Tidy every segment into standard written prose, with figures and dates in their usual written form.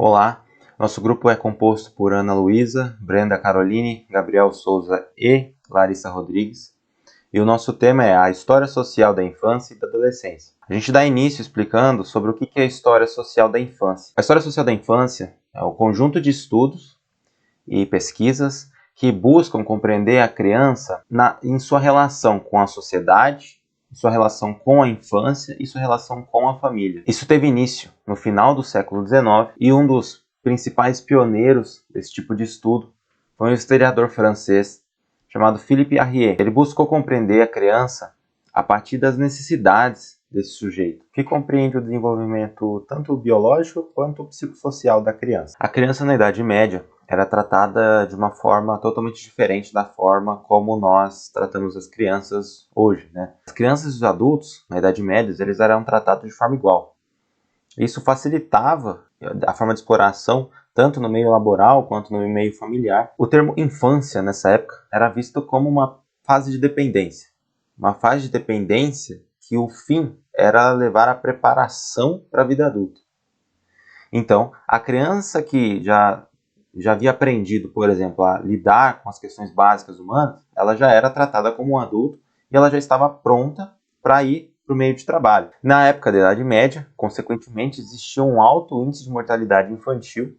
Olá, nosso grupo é composto por Ana Luísa, Brenda Caroline, Gabriel Souza e Larissa Rodrigues. E o nosso tema é a história social da infância e da adolescência. A gente dá início explicando sobre o que é a história social da infância. A história social da infância é o conjunto de estudos e pesquisas que buscam compreender a criança em sua relação com a sociedade, sua relação com a infância e sua relação com a família. Isso teve início no final do século XIX e um dos principais pioneiros desse tipo de estudo foi um historiador francês chamado Philippe Arrier. Ele buscou compreender a criança a partir das necessidades desse sujeito, que compreende o desenvolvimento tanto biológico quanto psicossocial da criança. A criança na Idade Média era tratada de uma forma totalmente diferente da forma como nós tratamos as crianças hoje, né? As crianças e os adultos, na Idade Média, eles eram tratados de forma igual. Isso facilitava a forma de exploração tanto no meio laboral quanto no meio familiar. O termo infância, nessa época, era visto como uma fase de dependência. Uma fase de dependência que o fim era levar à preparação para a vida adulta. Então, a criança que já havia aprendido, por exemplo, a lidar com as questões básicas humanas, ela já era tratada como um adulto e ela já estava pronta para ir para o meio de trabalho. Na época da Idade Média, consequentemente, existia um alto índice de mortalidade infantil.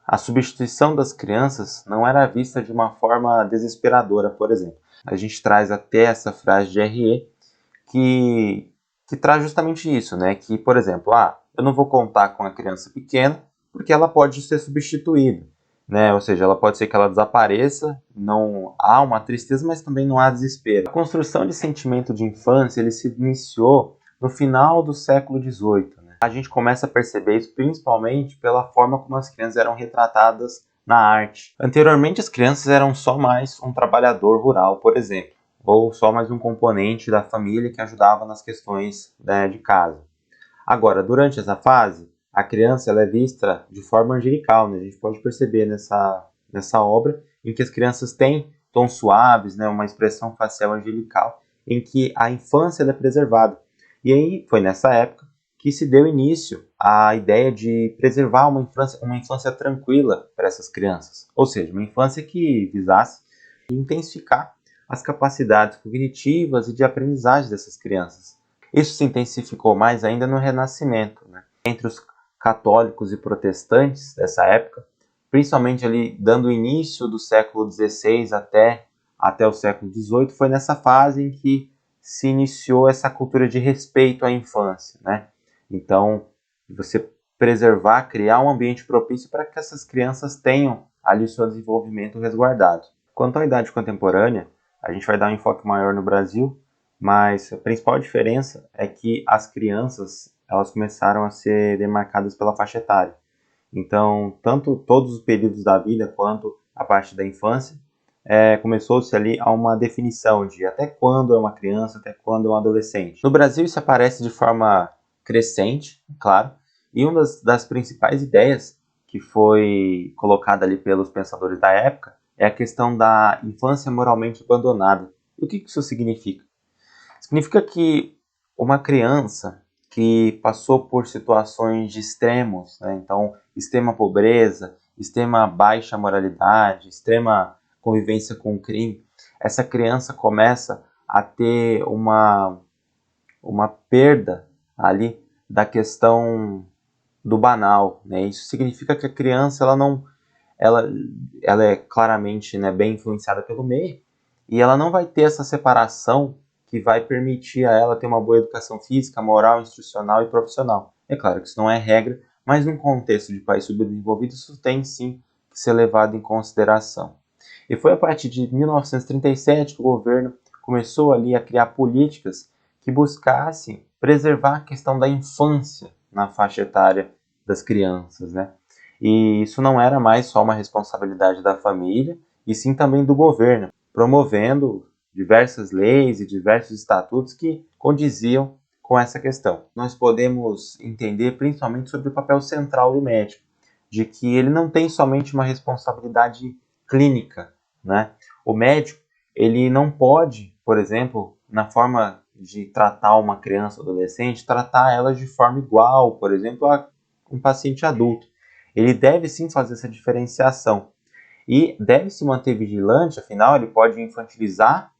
A substituição das crianças não era vista de uma forma desesperadora, por exemplo. A gente traz até essa frase de R.E. que traz justamente isso, né? Que, por exemplo, eu não vou contar com a criança pequena porque ela pode ser substituída, né? Ou seja, ela pode ser que ela desapareça, não há uma tristeza, mas também não há desespero. A construção de sentimento de infância, ele se iniciou no final do século XVIII, né? A gente começa a perceber isso principalmente pela forma como as crianças eram retratadas na arte. Anteriormente, as crianças eram só mais um trabalhador rural, por exemplo, ou só mais um componente da família que ajudava nas questões, né, de casa. Agora, durante essa fase, a criança ela é vista de forma angelical, né? A gente pode perceber nessa obra em que as crianças têm tons suaves, né, uma expressão facial angelical, em que a infância ela é preservada. E aí foi nessa época que se deu início à ideia de preservar uma infância tranquila para essas crianças. Ou seja, uma infância que visasse intensificar as capacidades cognitivas e de aprendizagem dessas crianças. Isso se intensificou mais ainda no Renascimento, né? Entre os católicos e protestantes dessa época, principalmente ali dando início do século XVI até o século XVIII, foi nessa fase em que se iniciou essa cultura de respeito à infância, né? Então, você preservar, criar um ambiente propício para que essas crianças tenham ali o seu desenvolvimento resguardado. Quanto à idade contemporânea, a gente vai dar um enfoque maior no Brasil, mas a principal diferença é que as crianças elas começaram a ser demarcadas pela faixa etária. Então, tanto todos os períodos da vida quanto a parte da infância, começou-se ali a uma definição de até quando é uma criança, até quando é um adolescente. No Brasil isso aparece de forma crescente, claro, e uma das principais ideias que foi colocada ali pelos pensadores da época é a questão da infância moralmente abandonada. E o que isso significa? Significa que uma criança que passou por situações de extremos, né? Então, extrema pobreza, extrema baixa moralidade, extrema convivência com o crime, essa criança começa a ter uma perda ali da questão do banal, né? Isso significa que a criança ela é claramente, né, bem influenciada pelo meio e ela não vai ter essa separação que vai permitir a ela ter uma boa educação física, moral, institucional e profissional. É claro que isso não é regra, mas num contexto de país subdesenvolvido isso tem sim que ser levado em consideração. E foi a partir de 1937 que o governo começou ali a criar políticas que buscassem preservar a questão da infância na faixa etária das crianças, né? E isso não era mais só uma responsabilidade da família, e sim também do governo, promovendo diversas leis e diversos estatutos que condiziam com essa questão. Nós podemos entender principalmente sobre o papel central do médico, de que ele não tem somente uma responsabilidade clínica, né? O médico, ele não pode, por exemplo, na forma de tratar uma criança ou adolescente, tratar elas de forma igual, por exemplo, a um paciente adulto. ele deve sim fazer essa diferenciação. E deve se manter vigilante, afinal, ele pode infantilizar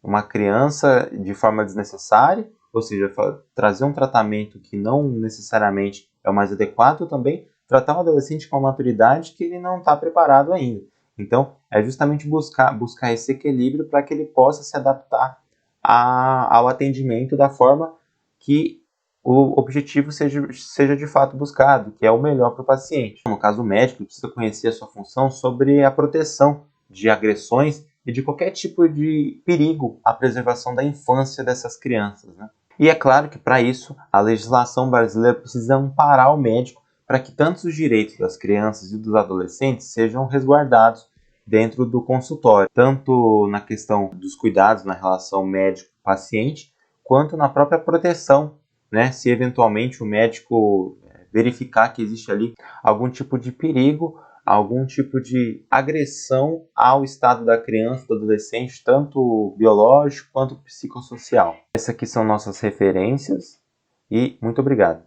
uma criança de forma desnecessária, ou seja, trazer um tratamento que não necessariamente é o mais adequado, também tratar um adolescente com uma maturidade que ele não está preparado ainda. Então, é justamente buscar esse equilíbrio para que ele possa se adaptar ao atendimento da forma que o objetivo seja de fato buscado, que é o melhor para o paciente. No caso, o médico precisa conhecer a sua função sobre a proteção de agressões e de qualquer tipo de perigo à preservação da infância dessas crianças, né? E é claro que, para isso, a legislação brasileira precisa amparar o médico para que tanto os direitos das crianças e dos adolescentes sejam resguardados dentro do consultório, tanto na questão dos cuidados na relação médico-paciente, quanto na própria proteção, né? Se eventualmente o médico verificar que existe ali algum tipo de perigo, algum tipo de agressão ao estado da criança, do adolescente, tanto biológico quanto psicossocial. Essas aqui são nossas referências e muito obrigado.